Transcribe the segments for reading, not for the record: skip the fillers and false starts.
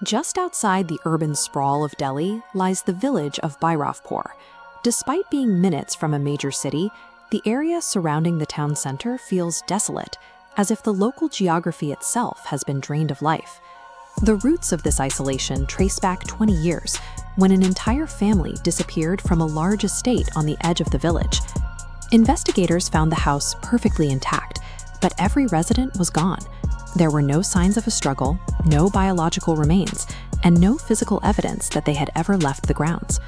Just outside the urban sprawl of Delhi lies the village of Bairavpur. Despite being minutes from a major city, the area surrounding the town center feels desolate, as if the local geography itself has been drained of life. The roots of this isolation trace back 20 years, when an entire family disappeared from a large estate on the edge of the village. Investigators found the house perfectly intact, but every resident was gone. There were no signs of a struggle, no biological remains, and no physical evidence that they had ever left the grounds.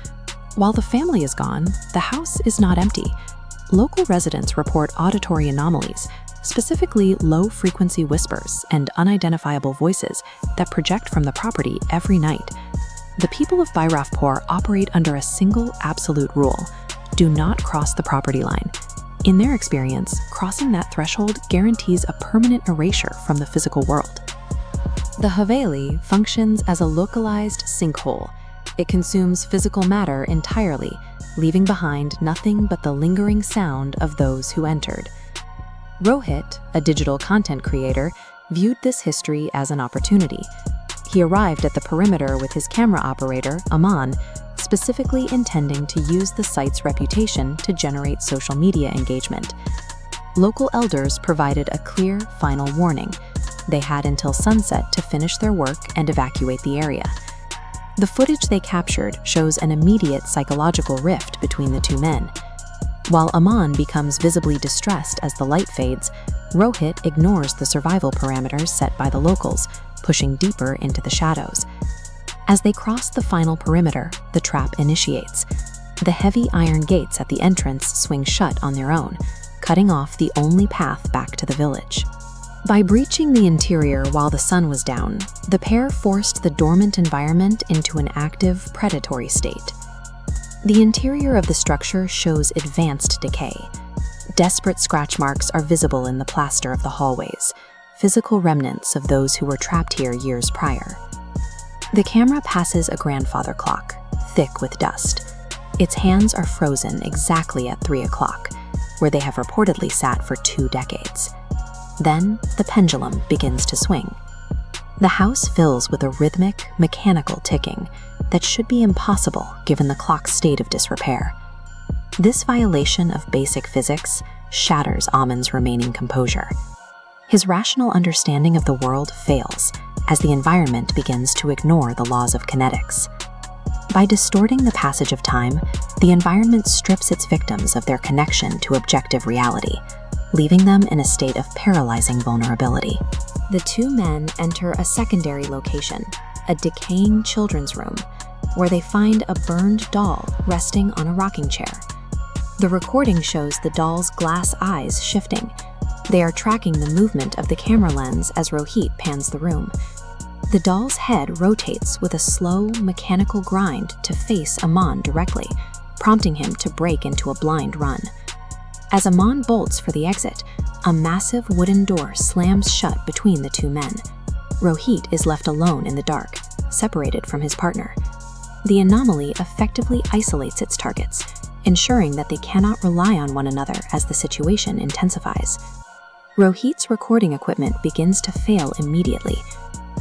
While the family is gone, the house is not empty. Local residents report auditory anomalies, specifically low-frequency whispers and unidentifiable voices that project from the property every night. The people of Bairavpur operate under a single absolute rule: do not cross the property line. In their experience, crossing that threshold guarantees a permanent erasure from the physical world. The Haveli functions as a localized sinkhole. It consumes physical matter entirely, leaving behind nothing but the lingering sound of those who entered. Rohit, a digital content creator, viewed this history as an opportunity. He arrived at the perimeter with his camera operator, Aman, specifically intending to use the site's reputation to generate social media engagement. Local elders provided a clear, final warning. They had until sunset to finish their work and evacuate the area. The footage they captured shows an immediate psychological rift between the two men. While Aman becomes visibly distressed as the light fades, Rohit ignores the survival parameters set by the locals, pushing deeper into the shadows. As they cross the final perimeter, the trap initiates. The heavy iron gates at the entrance swing shut on their own, cutting off the only path back to the village. By breaching the interior while the sun was down, the pair forced the dormant environment into an active, predatory state. The interior of the structure shows advanced decay. Desperate scratch marks are visible in the plaster of the hallways, physical remnants of those who were trapped here years prior. The camera passes a grandfather clock, thick with dust. Its hands are frozen exactly at 3 o'clock, where they have reportedly sat for 2 decades. Then, the pendulum begins to swing. The house fills with a rhythmic, mechanical ticking that should be impossible given the clock's state of disrepair. This violation of basic physics shatters Aman's remaining composure. His rational understanding of the world fails as the environment begins to ignore the laws of kinetics. By distorting the passage of time, the environment strips its victims of their connection to objective reality, leaving them in a state of paralyzing vulnerability. The two men enter a secondary location, a decaying children's room, where they find a burned doll resting on a rocking chair. The recording shows the doll's glass eyes shifting. They are tracking the movement of the camera lens as Rohit pans the room. The doll's head rotates with a slow, mechanical grind to face Aman directly, prompting him to break into a blind run. As Aman bolts for the exit, a massive wooden door slams shut between the two men. Rohit is left alone in the dark, separated from his partner. The anomaly effectively isolates its targets, ensuring that they cannot rely on one another as the situation intensifies. Rohit's recording equipment begins to fail immediately.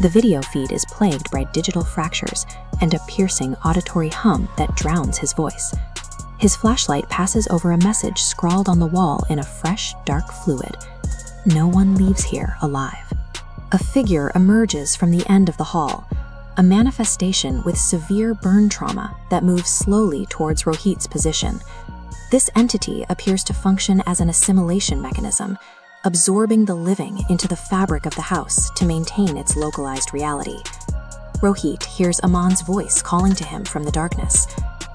The video feed is plagued by digital fractures and a piercing auditory hum that drowns his voice. His flashlight passes over a message scrawled on the wall in a fresh, dark fluid. No one leaves here alive. A figure emerges from the end of the hall, a manifestation with severe burn trauma that moves slowly towards Rohit's position. This entity appears to function as an assimilation mechanism, absorbing the living into the fabric of the house to maintain its localized reality. Rohit hears Aman's voice calling to him from the darkness.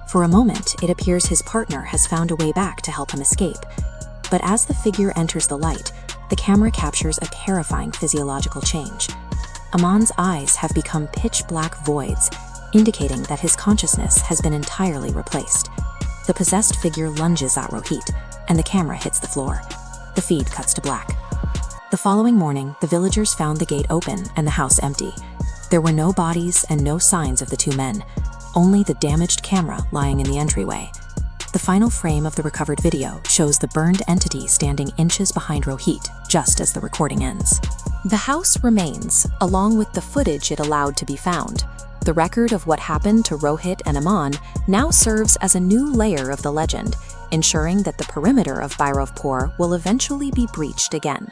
For a moment, it appears his partner has found a way back to help him escape. But as the figure enters the light, the camera captures a terrifying physiological change. Aman's eyes have become pitch-black voids, indicating that his consciousness has been entirely replaced. The possessed figure lunges at Rohit, and the camera hits the floor. The feed cuts to black. The following morning, the villagers found the gate open and the house empty. There were no bodies and no signs of the two men, only the damaged camera lying in the entryway. The final frame of the recovered video shows the burned entity standing inches behind Rohit just as the recording ends. The house remains, along with the footage it allowed to be found. The record of what happened to Rohit and Aman now serves as a new layer of the legend, ensuring that the perimeter of Bairavpur will eventually be breached again.